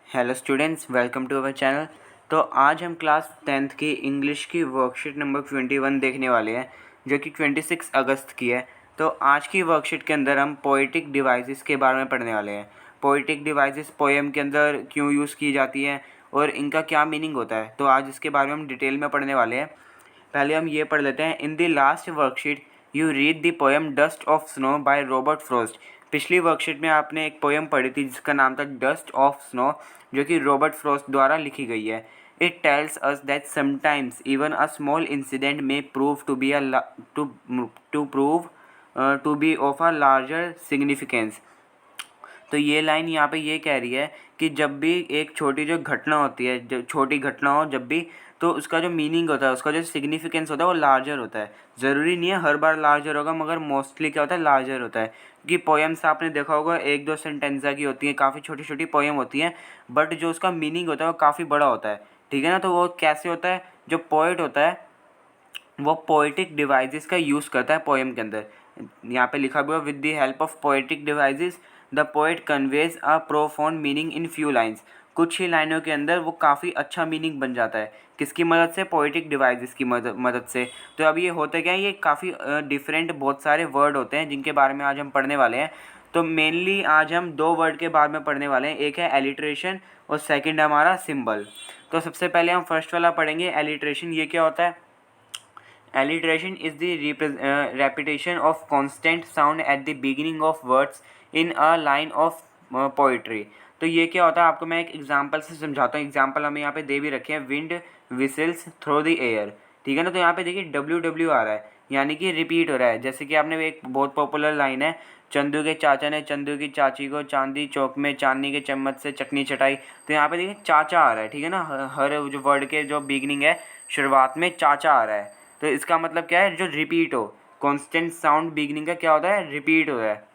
Hello students, welcome to our channel. तो आज हम क्लास 10th की इंग्लिश की वर्कशीट नंबर 21 देखने वाले हैं, जो कि 26 अगस्त की है। तो आज की वर्कशीट के अंदर हम पोएटिक डिवाइसेस के बारे में पढ़ने वाले हैं। पोएटिक डिवाइसेस पोएम के अंदर क्यों यूज़ की जाती हैं और इनका क्या मीनिंग होता है, तो आज इसके बारे में हम डिटेल में पढ़ने वाले हैं। पहले हम ये पढ़ लेते हैं। In the last worksheet you read the poem dust of snow by Robert Frost. पिछली वर्कशीट में आपने एक पोएम पढ़ी थी जिसका नाम था डस्ट ऑफ स्नो, जो कि रॉबर्ट फ्रॉस्ट द्वारा लिखी गई है। It tells us that sometimes even a small incident में prove to be to be of a larger significance. तो ये लाइन यहाँ पे ये कह रही है कि जब भी एक छोटी जो घटना होती है, जो छोटी घटना हो जब भी, तो उसका जो मीनिंग होता है, उसका जो सिग्निफिकेंस होता है वो लार्जर होता है। ज़रूरी नहीं है हर बार लार्जर होगा, मगर मोस्टली क्या होता है, लार्जर होता है। क्योंकि पोएम्स आपने देखा होगा एक दो सेंटेंसा की होती हैं, काफ़ी छोटी छोटी पोएम होती हैं, बट जो उसका मीनिंग होता है वो काफ़ी बड़ा होता है। ठीक है ना। तो वो कैसे होता है, जो पोइट होता है वो पोएटिक डिवाइसेस का यूज़ करता है पोएम के अंदर। यहाँ पे लिखा हुआ, with the help of poetic devices the poet conveys a profound meaning in few lines. कुछ ही लाइनों के अंदर वो काफ़ी अच्छा मीनिंग बन जाता है। किसकी मदद से? पोएटिक डिवाइसेस की मदद से। तो अब ये होता क्या है, ये काफ़ी डिफरेंट बहुत सारे वर्ड होते हैं जिनके बारे में आज हम पढ़ने वाले हैं। तो मेनली आज हम दो वर्ड के बारे में पढ़ने वाले हैं, एक है एलिट्रेशन और सेकेंड हमारा सिंबल। तो सबसे पहले हम फर्स्ट वाला पढ़ेंगे, एलिट्रेशन। ये क्या होता है? Alliteration is the repetition of constant sound at the beginning of words in a line of poetry। तो ये क्या होता है, आपको मैं एक एग्जांपल से समझाता हूँ। एग्जांपल हमें यहाँ पे दे भी रखे हैं, विंड विसिल्स थ्रू द एयर। ठीक है ना। तो यहाँ पे देखिए डब्ल्यू आ रहा है, यानी कि रिपीट हो रहा है। जैसे कि आपने एक बहुत पॉपुलर लाइन है, चंदू के चाचा ने चंदू की चाची को चांदी चौक में चांदनी के चम्मच से चटनी चटाई। तो यहाँ पे देखिए चाचा आ रहा है। ठीक है ना। हर जो वर्ड के जो बिगनिंग है, शुरुआत में चाचा आ रहा है। तो इसका मतलब क्या है, जो रिपीट हो, कांस्टेंट साउंड बिगनिंग का क्या होता है, रिपीट हो रहा है।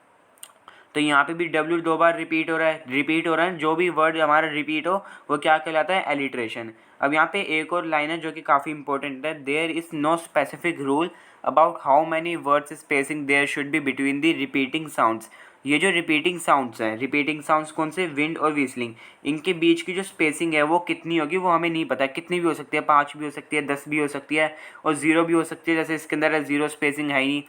तो यहाँ पे भी डब्ल्यू दो बार रिपीट हो रहा है। जो भी वर्ड हमारा रिपीट हो वो क्या कहलाता है, एलिट्रेशन। अब यहाँ पे एक और लाइन है जो कि काफ़ी इंपॉर्टेंट है, there is no specific rule about how many words spacing there should be between the repeating sounds. ये जो रिपीटिंग साउंड्स हैं, रिपीटिंग साउंड्स कौन से, विंड और व्हिstling, इनके बीच की जो स्पेसिंग है वो कितनी होगी वो हमें नहीं पता। कितनी भी हो सकती है, 5 भी हो सकती है, 10 भी हो सकती है और 0 भी हो सकती है। जैसे इसके अंदर है, 0 स्पेसिंग है ही नहीं।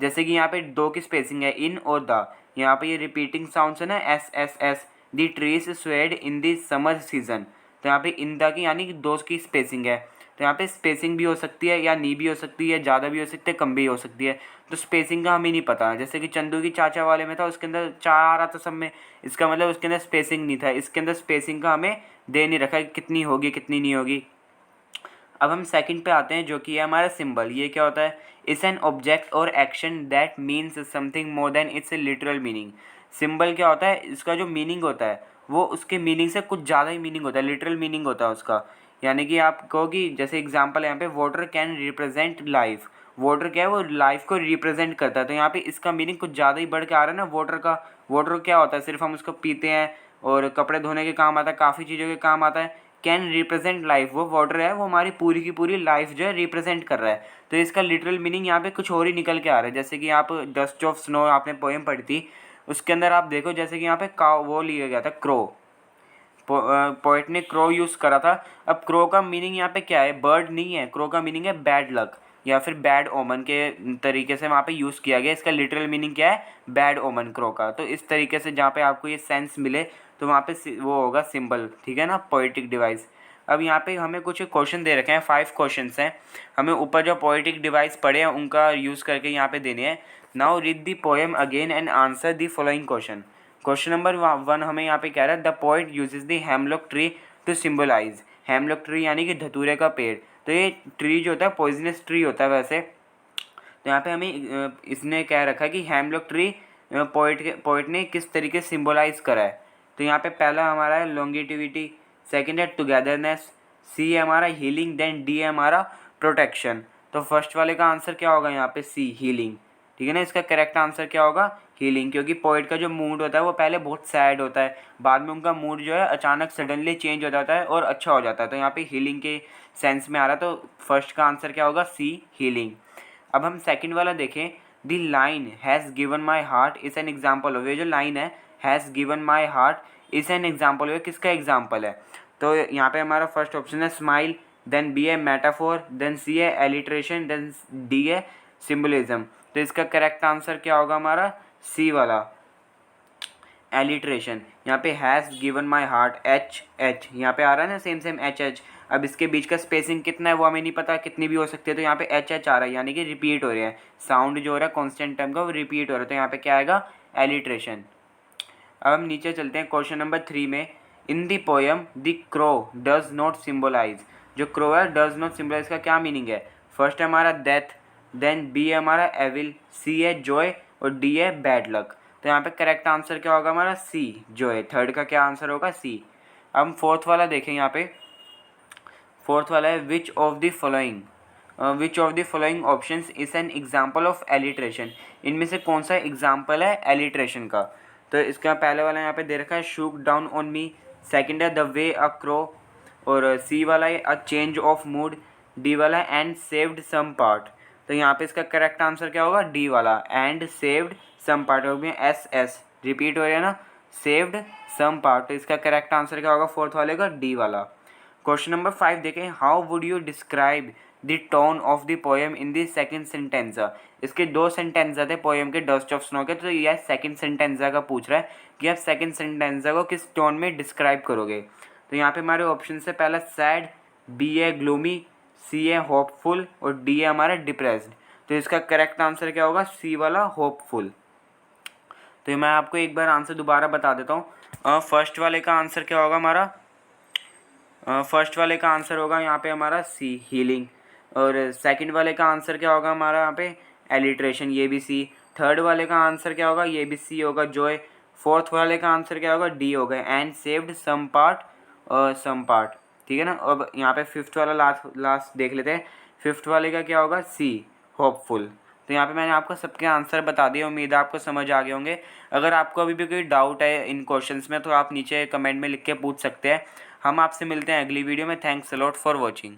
जैसे कि यहाँ पे 2 की स्पेसिंग है, इन और द। यहाँ पे ये रिपीटिंग साउंड्स है ना, S S S. The trees swayed in the summer season. तो यहाँ पे इन द की यानी कि 2 की स्पेसिंग है। तो यहाँ पे स्पेसिंग भी हो सकती है या नहीं भी हो सकती है, ज़्यादा भी हो सकती है, कम भी हो सकती है। तो स्पेसिंग का हमें नहीं पता। जैसे कि चंदू की चाचा वाले में था, उसके अंदर 4 आ रहा था सब में, इसका मतलब उसके अंदर स्पेसिंग नहीं था। इसके अंदर स्पेसिंग का हमें दे नहीं रखा है कितनी होगी कितनी नहीं होगी। अब हम सेकंड पे आते हैं, जो कि है हमारा सिंबल। ये क्या होता है, इट्स एन ऑब्जेक्ट और action that means something more than it's literal meaning. Symbol क्या होता है, इसका जो मीनिंग होता है वो उसके मीनिंग से कुछ ज़्यादा ही मीनिंग होता है, लिटरल मीनिंग होता है उसका। यानी कि आप कहो कि जैसे एग्जाम्पल यहाँ पे, water can represent life. Water क्या है, वो लाइफ को रिप्रेजेंट करता है। तो यहाँ पे इसका मीनिंग कुछ ज़्यादा ही बढ़ के आ रहा है ना वाटर का। वाटर क्या होता है, सिर्फ हम उसको पीते हैं और कपड़े धोने के काम आता है, काफ़ी चीज़ों के काम आता है। कैन रिप्रेजेंट लाइफ, वो वाटर है, वो हमारी पूरी की पूरी लाइफ जो है रिप्रेजेंट कर रहा है। तो इसका लिटरल मीनिंग यहाँ पे कुछ और ही निकल के आ रहा है। जैसे कि आप डस्ट ऑफ स्नो आपने पोएम पढ़ी थी, उसके अंदर आप देखो जैसे कि यहाँ पे काव वो लिया गया था, क्रो। पोएट ने क्रो यूज़ करा था। अब क्रो का मीनिंग यहाँ पे क्या है, बर्ड नहीं है। क्रो का मीनिंग है बैड लक या फिर बैड ओमन के तरीके से वहाँ पे यूज़ किया गया। इसका लिटरल मीनिंग क्या है, बैड ओमन क्रो का। तो इस तरीके से जहाँ पे आपको ये सेंस मिले तो वहाँ पे वो होगा सिंबल। ठीक है ना, पोएटिक डिवाइस। अब यहाँ पे हमें कुछ क्वेश्चन दे रखे हैं, 5 क्वेश्चन हैं। हमें ऊपर जो पोएटिक डिवाइस पढ़े हैं उनका यूज़ करके यहाँ पे देने हैं। Now read the poem again and answer the following question. Question number 1 हमें यहाँ पे कह रहा है, the poet uses the hemlock tree to symbolise. Hemlock tree यानी कि धतूरे का पेड़। तो ये ट्री जो होता है पॉइजनस ट्री होता है वैसे। तो यहाँ पे हमें इसने कह रखा है कि हेमलॉक ट्री पोएट ने किस तरीके से सिम्बलाइज करा है। तो यहाँ पे पहला हमारा है लॉन्गिटिविटी, सेकेंड है टुगेदरनेस, सी है हमारा हीलिंग, देन डी है हमारा प्रोटेक्शन। तो फर्स्ट वाले का आंसर क्या होगा यहाँ पे, सी, हीलिंग। ठीक है ना, इसका करेक्ट आंसर क्या होगा, हीलिंग। क्योंकि पोइट का जो मूड होता है वो पहले बहुत सैड होता है, बाद में उनका मूड जो है अचानक सडनली चेंज हो जाता है और अच्छा हो जाता है। तो यहाँ पे हीलिंग के सेंस में आ रहा है। तो फर्स्ट का आंसर क्या होगा, सी, हीलिंग। अब हम सेकंड वाला देखें, the line has given my heart is an example of. ये जो लाइन है, has given my heart is an example, किसका एग्जाम्पल है? तो यहाँ पे हमारा फर्स्ट ऑप्शन है स्माइल, देन बी है मेटाफोर, देन सी है एलिट्रेशन, देन डी है सिम्बोलिज्म। तो इसका करेक्ट आंसर क्या होगा हमारा? सी वाला, एलिट्रेशन। यहाँ पे has given my heart, H H यहाँ पे आ रहा है ना, सेम एच एच। अब इसके बीच का स्पेसिंग कितना है वो हमें नहीं पता, कितनी भी हो सकती है, तो यहाँ पे एच एच आ रहा है, यानी कि रिपीट हो रहा है, साउंड जो हो रहा है कॉन्स्टेंट टाइम का वो रिपीट हो रहा है, तो यहाँ पे क्या आएगा? एलिट्रेशन। अब हम नीचे चलते हैं क्वेश्चन नंबर 3 में। In the poem the crow does not symbolise, जो क्रो है डज नॉट सिम्बोलाइज का क्या मीनिंग है? फर्स्ट है हमारा डेथ, देन बी है हमारा एविल, सी है जॉय और डी है बैड लक। तो यहाँ पे करेक्ट आंसर क्या होगा हमारा? सी जॉय। थर्ड का क्या आंसर होगा? सी। अब हम फोर्थ वाला देखें, यहाँ पे फोर्थ वाला है which of the following options is an example of alliteration, इनमें से कौन सा एग्जाम्पल है एलिट्रेशन का? तो इसका पहले वाला यहाँ पे दे रखा है shook down on me, second है द वे अ क्रो, और सी वाला है a change of mood, D वाला है एंड सेव्ड सम पार्ट। तो यहाँ पे इसका करेक्ट आंसर क्या होगा? डी वाला, एंड सेव्ड सम पार्ट हो गया, एस एस रिपीट हो रहा है ना, सेव्ड सम पार्ट। तो इसका करेक्ट आंसर क्या होगा फोर्थ वाले का? डी वाला। क्वेश्चन नंबर 5 देखें, how would you describe the tone of the poem in the second sentences. इसके 2 सेंटेंसा थे पोएम के डस्ट ऑफ स्नो के, तो यह सेकंड सेंटेंसा का पूछ रहा है कि आप सेकंड सेंटेंसा को किस टोन में डिस्क्राइब करोगे। तो यहाँ पे हमारे ऑप्शन से पहला सैड, बी है ग्लूमी, सी है होपफुल और डी है हमारा डिप्रेस्ड। तो इसका करेक्ट आंसर क्या होगा? सी वाला, होपफुल। तो मैं आपको एक बार आंसर दोबारा बता देता हूँ। फर्स्ट वाले का आंसर क्या होगा हमारा? फर्स्ट वाले का आंसर होगा यहाँ पे हमारा सी, हीलिंग। और सेकंड वाले का आंसर क्या होगा हमारा यहाँ पे? एलिट्रेशन, ये भी सी। थर्ड वाले का आंसर क्या होगा? ये भी सी होगा, जॉय। फोर्थ वाले का आंसर क्या होगा? डी होगा, एंड सेव्ड सम पार्ट। ठीक है ना। अब यहाँ पे फिफ्थ वाला लास्ट देख लेते हैं। फिफ्थ वाले का क्या होगा? सी, होपफुल। तो यहाँ पे मैंने आपको सबके आंसर बता दिए, उम्मीद है आपको समझ आ गए होंगे। अगर आपको अभी भी कोई डाउट है इन क्वेश्चंस में तो आप नीचे कमेंट में लिख के पूछ सकते हैं। हम आपसे मिलते हैं अगली वीडियो में। Thanks a lot for watching.